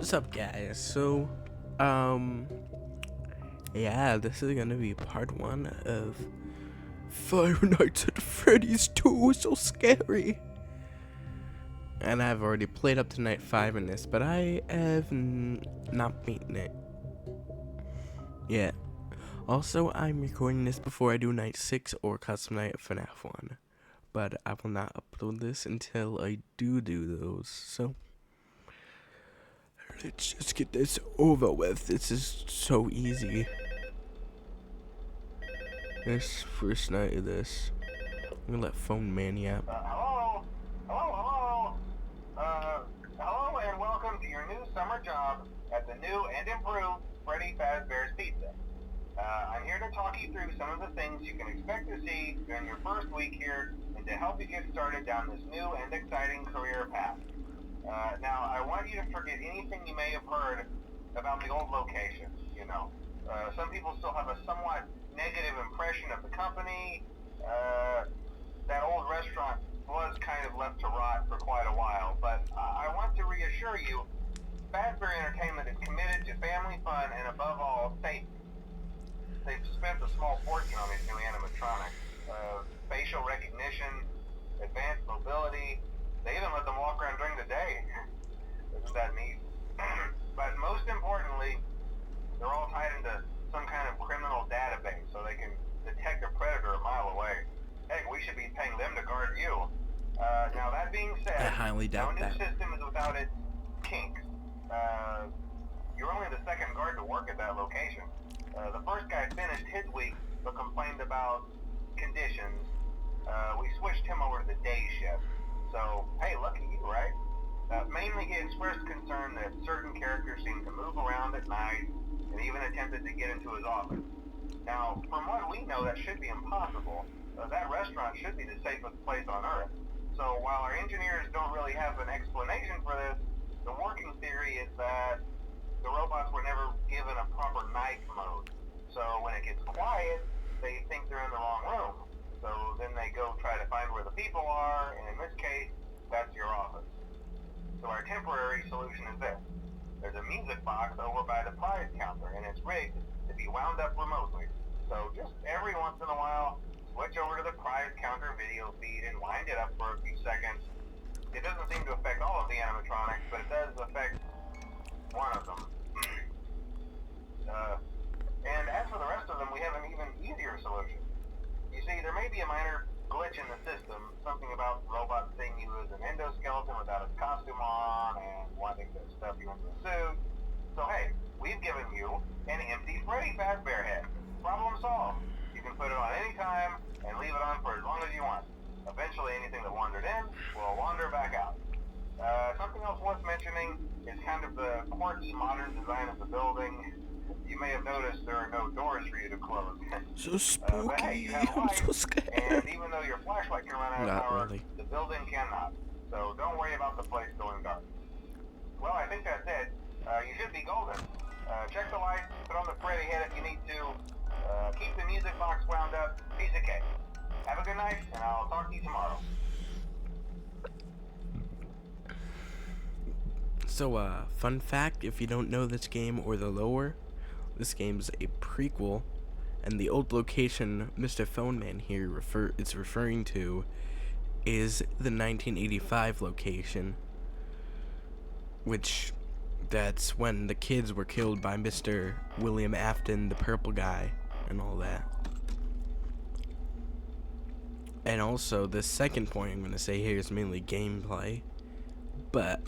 What's up, guys? So, um, yeah, this is gonna be part one of Five Nights at Freddy's 2. So scary. And I've already played up to night 5 in this, but I have not beaten it yet. Also, I'm recording this before I do night 6 or custom night FNaF 1. But I will not upload this until I do those, so let's just get this over with. This is so easy. This first night of this. I'm gonna let Phone Man yap. Hello, and welcome to your new summer job at the new and improved Freddy Fazbear's Pizza. I'm here to talk you through some of the things you can expect to see during your first week here and to help you get started down this new and exciting career path. Now, I want you to forget anything you may have heard about the old location, you know. Some people still have a somewhat negative impression of the company. That old restaurant was kind of left to rot for quite a while, but I want to reassure you, Fazbear Entertainment is committed to family fun and above all, safety. They've spent a small fortune on these new animatronics. Facial recognition, advanced mobility, they even let them walk around during the day. Isn't that neat? But most importantly, they're all tied into some kind of criminal database so they can detect a predator a mile away. Heck, we should be paying them to guard you. Now that being said, I highly doubt no new that. system is without its kinks. You're only the second guard to work at that location. The first guy finished his week but complained about conditions. We switched him over to the day shift. So, hey, lucky you, right? Mainly he expressed concern that certain characters seemed to move around at night and even attempted to get into his office. Now, from what we know, that should be impossible. That restaurant should be the safest place on Earth. So while our engineers don't really have an explanation for this, the working theory is that the robots were never given a proper night mode. So when it gets quiet, they think they're in the wrong room. So then they go try to find where the people are, and in this case, that's your office. So our temporary solution is this. There's a music box over by the prize counter, and it's rigged to be wound up remotely. So just every once in a while, switch over to the prize counter video feed and wind it up for a few seconds. It doesn't seem to affect all of the animatronics, but it does affect one of them. And as for the rest of them, we have an even easier solution. You see, there may be a minor glitch in the system, something about robots seeing you as an endoskeleton without its costume on and wanting to stuff you into a suit. So hey, we've given you an empty Freddy Fazbear head. Problem solved. You can put it on any time and leave it on for as long as you want. Eventually anything that wandered in will wander back out. Something else worth mentioning is kind of the quirky modern design of the building. You may have noticed there are no doors for you to close. So spooky. But hey, you have I'm light, so scared. and even though your flashlight can run out of Not power, really. the building cannot. So don't worry about the place going dark. Well, I think that's it. You should be golden. Check the lights, put on the Freddy head if you need to. Keep the music box wound up. Piece of cake. Have a good night, and I'll talk to you tomorrow. So, fun fact, if you don't know this game or the lore, this game's a prequel, and the old location Mr. Phone Man here is referring to is the 1985 location, which that's when the kids were killed by Mr. William Afton, the purple guy, and all that. And also, the second point I'm going to say here is mainly gameplay, but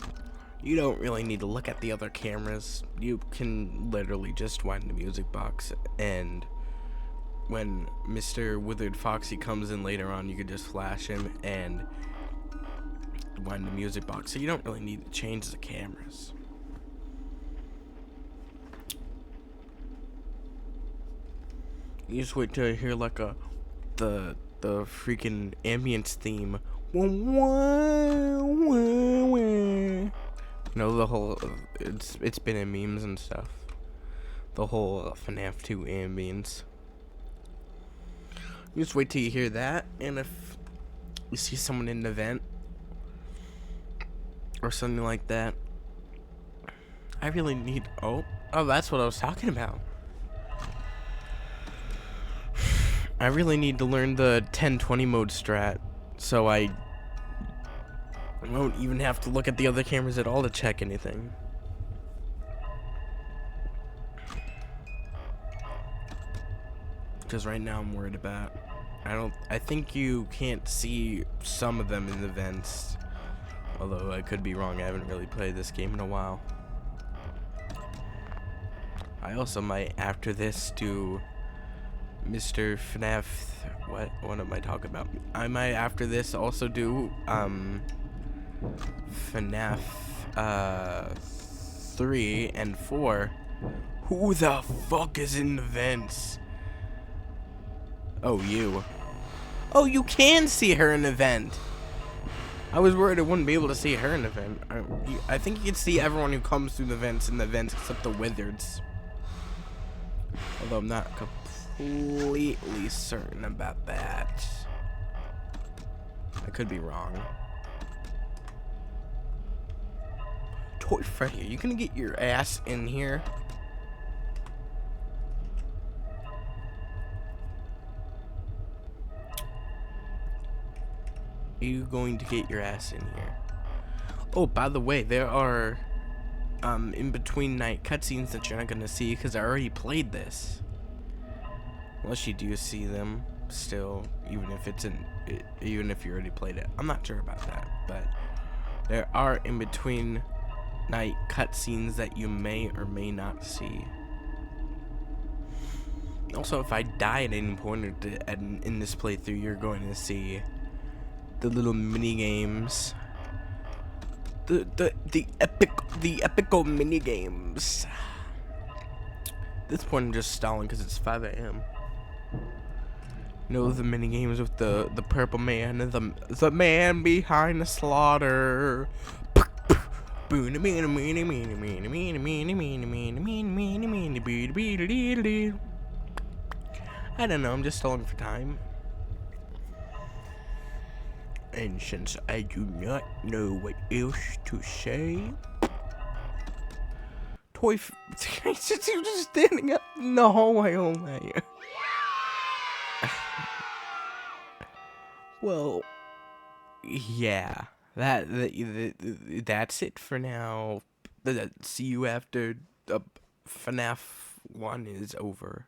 you don't really need to look at the other cameras. You can literally just wind the music box, and when Mr. Withered Foxy comes in later on, you could just flash him and wind the music box. So you don't really need to change the cameras. You just wait till you hear like the freaking ambience theme. No, the whole it's been in memes and stuff. The whole FNaF 2 ambience. You just wait till you hear that, and if you see someone in an event or something like that, I really need. Oh, that's what I was talking about. I really need to learn the 10-20 mode strat, so I won't even have to look at the other cameras at all to check anything. Because right now I'm worried about. I think you can't see some of them in the vents. Although I could be wrong. I haven't really played this game in a while. I also might, after this, do Mr. FNaF. What am I talking about? I might, after this, also do FNaF 3 and 4. Who the fuck is in the vents? Oh, you. Oh, you can see her in the vent. I was worried I wouldn't be able to see her in the vent. I think you can see everyone who comes through the vents in the vents except the wizards. Although I'm not completely certain about that. I could be wrong. Toy Freddy, are you gonna get your ass in here? Are you going to get your ass in here? Oh, by the way, there are in between night cutscenes that you're not gonna see because I already played this. Unless you do see them still, even if you already played it. I'm not sure about that, but there are in between night cutscenes that you may or may not see. Also, if I die at any point in this playthrough, you're going to see the little mini games. The epical mini games. At this point I'm just stalling because it's 5 a.m. You know, the mini games with the purple man and the man behind the slaughter. I don't know, I'm just stalling for time. And since I do not know what else to say, he's just standing up in the hallway all night. Well, yeah, that's it for now. See you after FNaF 1 is over.